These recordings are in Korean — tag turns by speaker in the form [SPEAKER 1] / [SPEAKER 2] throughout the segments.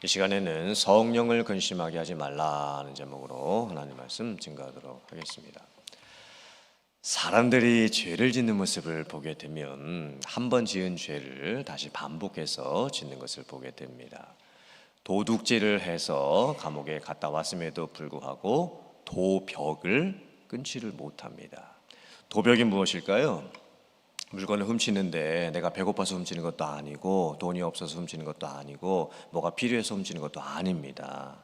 [SPEAKER 1] 이 시간에는 성령을 근심하게 하지 말라는 제목으로 하나님 말씀 증거하도록 하겠습니다. 사람들이 죄를 짓는 모습을 보게 되면 한 번 지은 죄를 다시 반복해서 짓는 것을 보게 됩니다. 도둑질을 해서 감옥에 갔다 왔음에도 불구하고 도벽을 끊지를 못합니다. 도벽이 무엇일까요? 물건을 훔치는데 내가 배고파서 훔치는 것도 아니고 돈이 없어서 훔치는 것도 아니고 뭐가 필요해서 훔치는 것도 아닙니다.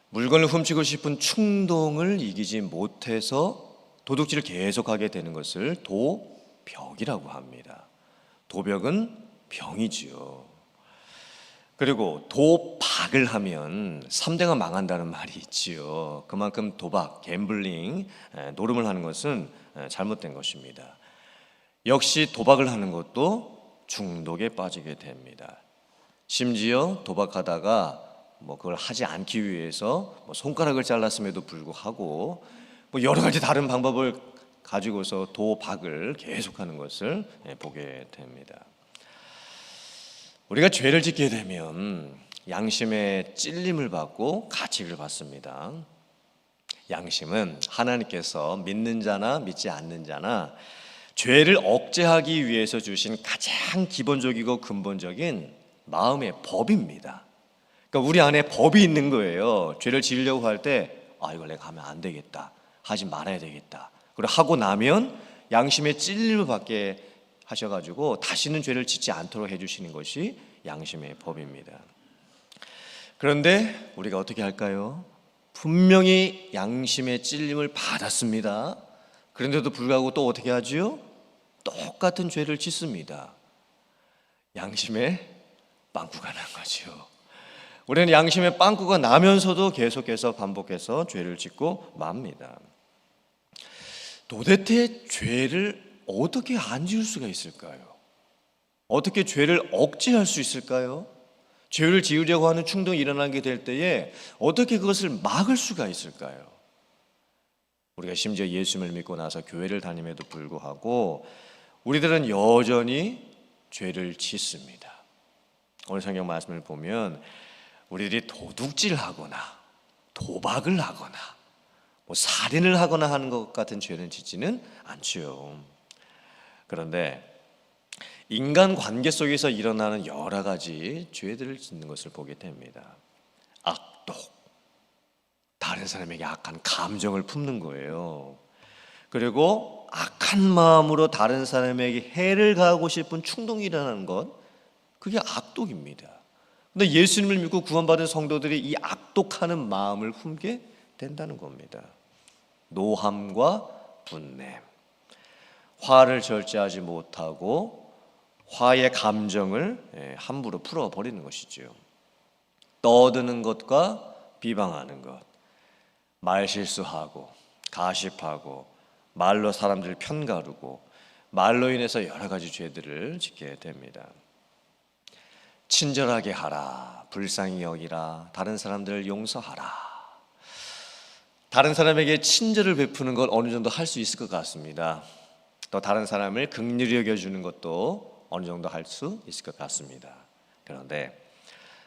[SPEAKER 1] 물건을 훔치고 싶은 충동을 이기지 못해서 도둑질을 계속하게 되는 것을 도벽이라고 합니다. 도벽은 병이지요. 그리고 도박을 하면 3대가 망한다는 말이 있지요. 그만큼 도박, 갬블링, 노름을 하는 것은 잘못된 것입니다. 역시 도박을 하는 것도 중독에 빠지게 됩니다. 심지어 도박하다가 그걸 하지 않기 위해서 손가락을 잘랐음에도 불구하고 여러 가지 다른 방법을 가지고서 도박을 계속하는 것을 보게 됩니다. 우리가 죄를 짓게 되면 양심의 찔림을 받고 가책을 받습니다. 양심은 하나님께서 믿는 자나 믿지 않는 자나 죄를 억제하기 위해서 주신 가장 기본적이고 근본적인 마음의 법입니다. 그러니까 우리 안에 법이 있는 거예요. 죄를 지으려고 할 때 이걸 내가 하면 안 되겠다, 하지 말아야 되겠다. 그리고 하고 나면 양심의 찔림을 받게 하셔가지고 다시는 죄를 짓지 않도록 해주시는 것이 양심의 법입니다. 그런데 우리가 어떻게 할까요? 분명히 양심의 찔림을 받았습니다. 그런데도 불구하고 또 어떻게 하지요? 똑같은 죄를 짓습니다. 양심에 빵꾸가 난 거죠. 우리는 양심에 빵꾸가 나면서도 계속해서 반복해서 죄를 짓고 맙니다. 도대체 죄를 어떻게 안 지을 수가 있을까요? 어떻게 죄를 억제할 수 있을까요? 죄를 지으려고 하는 충동이 일어나게 될 때에 어떻게 그것을 막을 수가 있을까요? 우리가 심지어 예수님을 믿고 나서 교회를 다님에도 불구하고 우리들은 여전히 죄를 짓습니다. 오늘 성경 말씀을 보면 우리들이 도둑질하거나 도박을 하거나 살인을 하거나 하는 것 같은 죄는 짓지는 않지요. 그런데 인간 관계 속에서 일어나는 여러 가지 죄들을 짓는 것을 보게 됩니다. 악독, 다른 사람에게 악한 감정을 품는 거예요. 그리고 악한 마음으로 다른 사람에게 해를 가하고 싶은 충동이 일어나는 것, 그게 악독입니다. 근데 예수님을 믿고 구원받은 성도들이 이 악독하는 마음을 품게 된다는 겁니다. 노함과 분냄, 화를 절제하지 못하고 화의 감정을 함부로 풀어버리는 것이죠. 떠드는 것과 비방하는 것, 말실수하고 가십하고 말로 사람들을 편가르고 말로 인해서 여러 가지 죄들을 짓게 됩니다. 친절하게 하라, 불쌍히 여기라, 다른 사람들을 용서하라. 다른 사람에게 친절을 베푸는 걸 어느 정도 할 수 있을 것 같습니다. 또 다른 사람을 긍휼히 여겨주는 것도 어느 정도 할 수 있을 것 같습니다. 그런데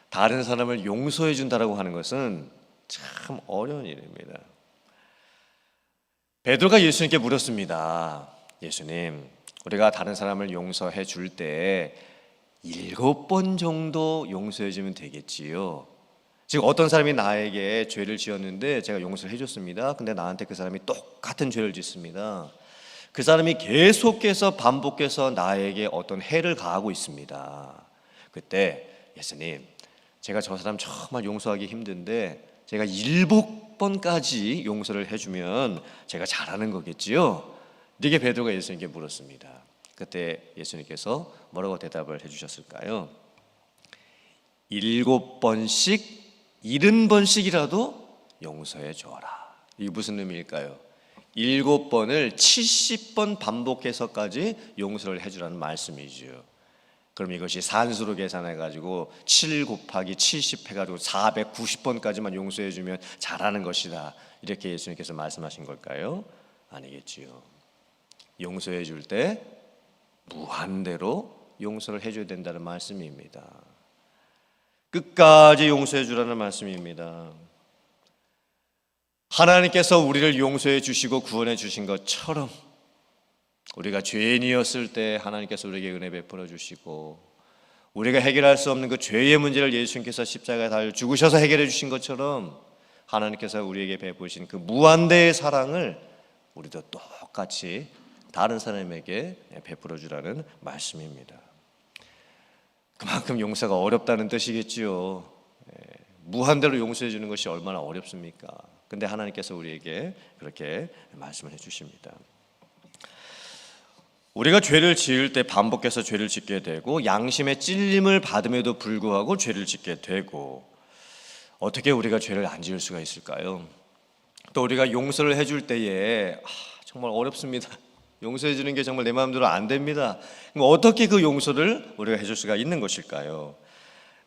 [SPEAKER 1] 다른 사람을 용서해 준다라고 하는 것은 참 어려운 일입니다. 베드로가 예수님께 물었습니다. 예수님, 우리가 다른 사람을 용서해 줄 때 7번 정도 용서해 주면 되겠지요? 지금 어떤 사람이 나에게 죄를 지었는데 제가 용서를 해줬습니다. 근데 나한테 그 사람이 똑같은 죄를 짓습니다. 그 사람이 계속해서 반복해서 나에게 어떤 해를 가하고 있습니다. 그때 예수님, 제가 저 사람 정말 용서하기 힘든데 제가 7번까지 용서를 해주면 제가 잘하는 거겠지요? 이게 베드로가 예수님께 물었습니다. 그때 예수님께서 뭐라고 대답을 해주셨을까요? 7번씩 70번씩이라도 용서해 줘라. 이게 무슨 의미일까요? 7번을 70번 반복해서까지 용서를 해주라는 말씀이지요. 그럼 이것이 산수로 계산해가지고 7 곱하기 70 해가지고 490번까지만 용서해주면 잘하는 것이다, 이렇게 예수님께서 말씀하신 걸까요? 아니겠지요. 용서해 줄 때 무한대로 용서를 해줘야 된다는 말씀입니다. 끝까지 용서해 주라는 말씀입니다. 하나님께서 우리를 용서해 주시고 구원해 주신 것처럼 우리가 죄인이었을 때 하나님께서 우리에게 은혜 베풀어 주시고, 우리가 해결할 수 없는 그 죄의 문제를 예수님께서 십자가에 달려 죽으셔서 해결해 주신 것처럼 하나님께서 우리에게 베푸신 그 무한대의 사랑을 우리도 똑같이 다른 사람에게 베풀어 주라는 말씀입니다. 그만큼 용서가 어렵다는 뜻이겠지요. 무한대로 용서해 주는 것이 얼마나 어렵습니까? 근데 하나님께서 우리에게 그렇게 말씀을 해 주십니다. 우리가 죄를 지을 때 반복해서 죄를 짓게 되고 양심의 찔림을 받음에도 불구하고 죄를 짓게 되고, 어떻게 우리가 죄를 안 지을 수가 있을까요? 또 우리가 용서를 해줄 때에 정말 어렵습니다. 용서해 주는 게 정말 내 마음대로 안 됩니다. 그럼 어떻게 그 용서를 우리가 해줄 수가 있는 것일까요?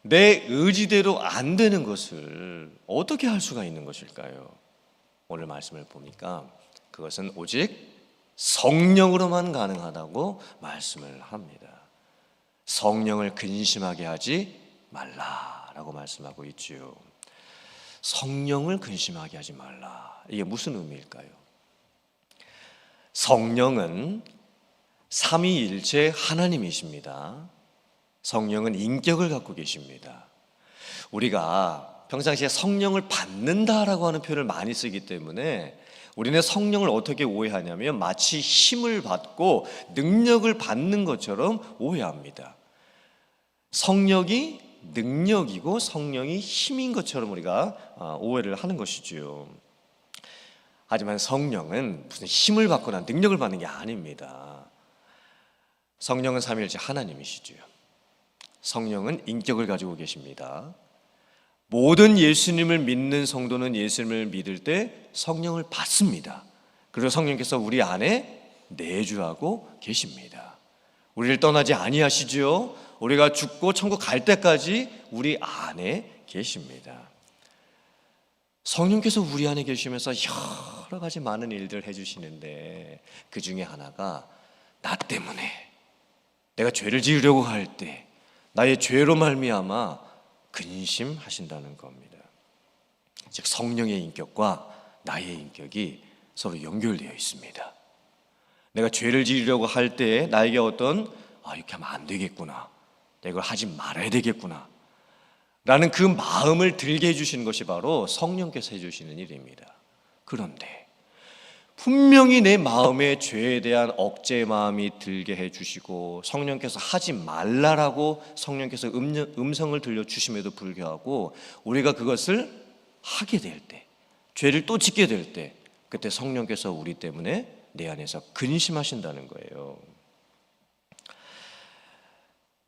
[SPEAKER 1] 내 의지대로 안 되는 것을 어떻게 할 수가 있는 것일까요? 오늘 말씀을 보니까 그것은 오직 성령으로만 가능하다고 말씀을 합니다. 성령을 근심하게 하지 말라라고 말씀하고 있지요. 성령을 근심하게 하지 말라. 이게 무슨 의미일까요? 성령은 삼위일체 하나님이십니다. 성령은 인격을 갖고 계십니다. 우리가 평상시에 성령을 받는다라고 하는 표현을 많이 쓰기 때문에 우리는 성령을 어떻게 오해하냐면 마치 힘을 받고 능력을 받는 것처럼 오해합니다. 성령이 능력이고 성령이 힘인 것처럼 우리가 오해를 하는 것이지요. 하지만 성령은 무슨 힘을 받거나 능력을 받는 게 아닙니다. 성령은 삼위일체 하나님이시지요. 성령은 인격을 가지고 계십니다. 모든 예수님을 믿는 성도는 예수님을 믿을 때 성령을 받습니다. 그리고 성령께서 우리 안에 내주하고 계십니다. 우리를 떠나지 아니하시지요. 우리가 죽고 천국 갈 때까지 우리 안에 계십니다. 성령께서 우리 안에 계시면서 여러 가지 많은 일들을 해주시는데, 그 중에 하나가 나 때문에 내가 죄를 지으려고 할 때 나의 죄로 말미암아 근심하신다는 겁니다. 즉 성령의 인격과 나의 인격이 서로 연결되어 있습니다. 내가 죄를 지으려고 할 때 나에게 어떤 이렇게 하면 안 되겠구나, 내가 이걸 하지 말아야 되겠구나 라는 그 마음을 들게 해주시는 것이 바로 성령께서 해주시는 일입니다. 그런데 분명히 내 마음에 죄에 대한 억제 마음이 들게 해주시고 성령께서 하지 말라라고 성령께서 음성을 들려주심에도 불구하고 우리가 그것을 하게 될 때, 죄를 또 짓게 될 때, 그때 성령께서 우리 때문에 내 안에서 근심하신다는 거예요.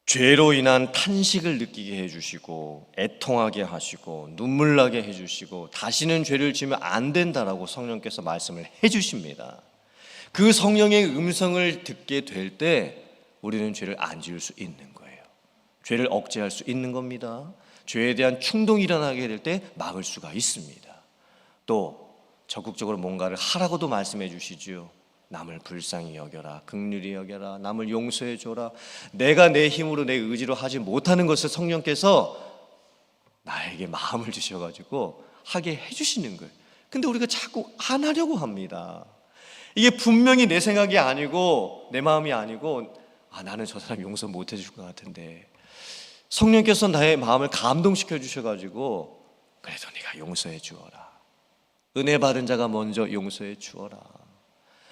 [SPEAKER 1] 죄로 인한 탄식을 느끼게 해주시고 애통하게 하시고 눈물 나게 해주시고 다시는 죄를 지으면 안 된다라고 성령께서 말씀을 해주십니다. 그 성령의 음성을 듣게 될 때 우리는 죄를 안 지을 수 있는 거예요. 죄를 억제할 수 있는 겁니다. 죄에 대한 충동이 일어나게 될 때 막을 수가 있습니다. 또 적극적으로 뭔가를 하라고도 말씀해 주시지요. 남을 불쌍히 여겨라, 긍휼히 여겨라, 남을 용서해 줘라. 내가 내 힘으로 내 의지로 하지 못하는 것을 성령께서 나에게 마음을 주셔가지고 하게 해주시는 거예요. 근데 우리가 자꾸 안 하려고 합니다. 이게 분명히 내 생각이 아니고 내 마음이 아니고 나는 저 사람 용서 못 해줄 것 같은데 성령께서 나의 마음을 감동시켜 주셔가지고 그래도 네가 용서해 주어라, 은혜 받은 자가 먼저 용서해 주어라,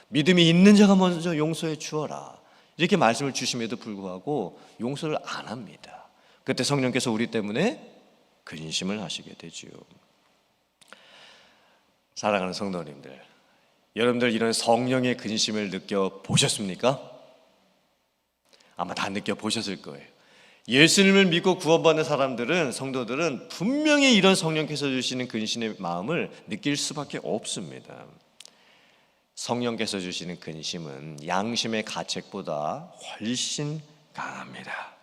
[SPEAKER 1] 믿음이 있는 자가 먼저 용서해 주어라, 이렇게 말씀을 주심에도 불구하고 용서를 안 합니다. 그때 성령께서 우리 때문에 근심을 하시게 되지요. 사랑하는 성도님들, 여러분들 이런 성령의 근심을 느껴보셨습니까? 아마 다 느껴보셨을 거예요. 예수님을 믿고 구원받는 사람들은, 성도들은 분명히 이런 성령께서 주시는 근심의 마음을 느낄 수밖에 없습니다. 성령께서 주시는 근심은 양심의 가책보다 훨씬 강합니다.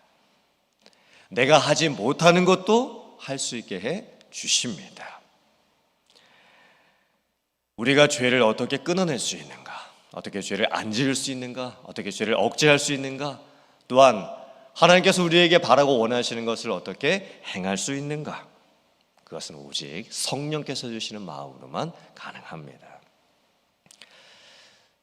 [SPEAKER 1] 내가 하지 못하는 것도 할 수 있게 해 주십니다. 우리가 죄를 어떻게 끊어낼 수 있는가, 어떻게 죄를 안 지을 수 있는가, 어떻게 죄를 억제할 수 있는가, 또한 하나님께서 우리에게 바라고 원하시는 것을 어떻게 행할 수 있는가? 그것은 오직 성령께서 주시는 마음으로만 가능합니다.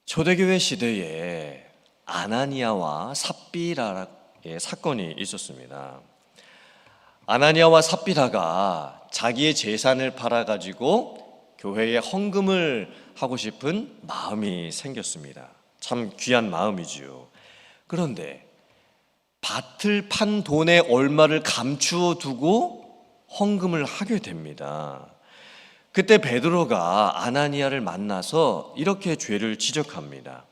[SPEAKER 1] 초대교회 시대에 아나니아와 삽비라의 사건이 있었습니다. 아나니아와 삽비라가 자기의 재산을 팔아가지고 교회에 헌금을 하고 싶은 마음이 생겼습니다. 참 귀한 마음이지요. 그런데 밭을 판 돈의 얼마를 감추어 두고 헌금을 하게 됩니다. 그때 베드로가 아나니아를 만나서 이렇게 죄를 지적합니다.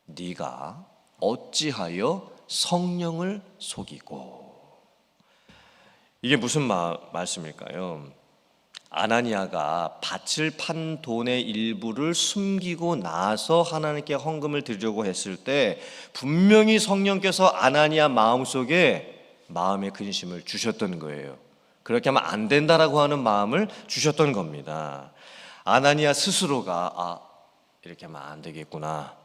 [SPEAKER 1] 네가 어찌하여 성령을 속이고. 이게 무슨 말씀일까요? 아나니아가 밭을 판 돈의 일부를 숨기고 나서 하나님께 헌금을 드리려고 했을 때 분명히 성령께서 아나니아 마음속에 마음의 근심을 주셨던 거예요. 그렇게 하면 안 된다라고 하는 마음을 주셨던 겁니다. 아나니아 스스로가 이렇게 하면 안 되겠구나,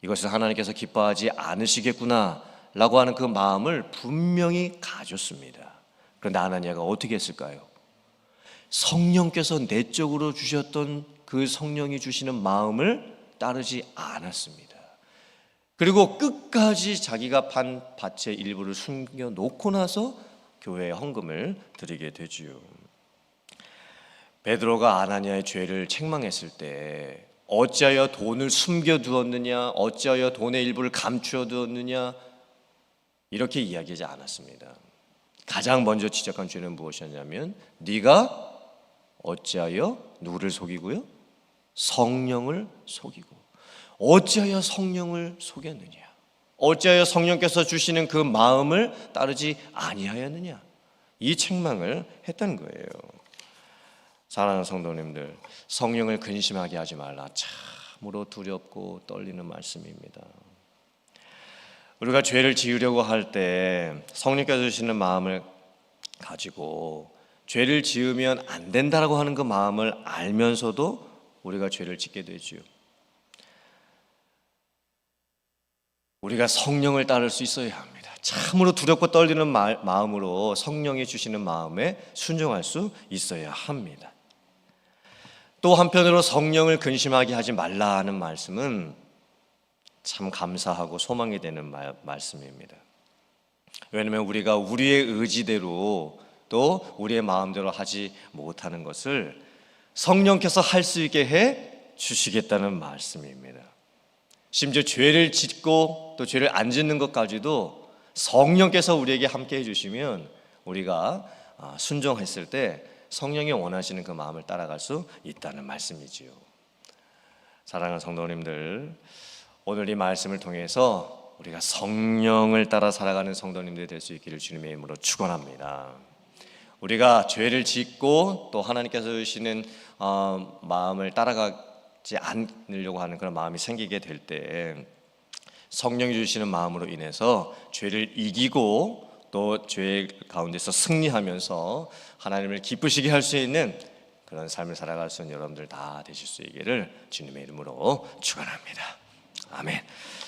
[SPEAKER 1] 이것을 하나님께서 기뻐하지 않으시겠구나 라고 하는 그 마음을 분명히 가졌습니다. 그런데 아나니아가 어떻게 했을까요? 성령께서 내적으로 주셨던 그 성령이 주시는 마음을 따르지 않았습니다. 그리고 끝까지 자기가 판 밭의 일부를 숨겨놓고 나서 교회에 헌금을 드리게 되지요. 베드로가 아나니아의 죄를 책망했을 때 어찌하여 돈을 숨겨두었느냐, 어찌하여 돈의 일부를 감추어두었느냐, 이렇게 이야기하지 않았습니다. 가장 먼저 지적한 죄는 무엇이었냐면 네가 어찌하여 누구를 속이고요? 성령을 속이고. 어찌하여 성령을 속였느냐? 어찌하여 성령께서 주시는 그 마음을 따르지 아니하였느냐? 이 책망을 했던 거예요. 사랑하는 성도님들, 성령을 근심하게 하지 말라. 참으로 두렵고 떨리는 말씀입니다. 우리가 죄를 지으려고 할 때 성령께서 주시는 마음을 가지고 죄를 지으면 안 된다라고 하는 그 마음을 알면서도 우리가 죄를 짓게 되지요. 우리가 성령을 따를 수 있어야 합니다. 참으로 두렵고 떨리는 마음으로 성령이 주시는 마음에 순종할 수 있어야 합니다. 또 한편으로 성령을 근심하게 하지 말라 하는 말씀은 참 감사하고 소망이 되는 말씀입니다. 왜냐하면 우리가 우리의 의지대로 또 우리의 마음대로 하지 못하는 것을 성령께서 할 수 있게 해 주시겠다는 말씀입니다. 심지어 죄를 짓고 또 죄를 안 짓는 것까지도 성령께서 우리에게 함께 해주시면 우리가 순종했을 때 성령이 원하시는 그 마음을 따라갈 수 있다는 말씀이지요. 사랑하는 성도님들, 오늘 이 말씀을 통해서 우리가 성령을 따라 살아가는 성도님들이 될 수 있기를 주님의 이름으로 축원합니다. 우리가 죄를 짓고 또 하나님께서 주시는 마음을 따라가지 않으려고 하는 그런 마음이 생기게 될 때 성령이 주시는 마음으로 인해서 죄를 이기고 또 죄 가운데서 승리하면서 하나님을 기쁘시게 할 수 있는 그런 삶을 살아갈 수 있는 여러분들 다 되실 수 있기를 주님의 이름으로 축원합니다. 아멘.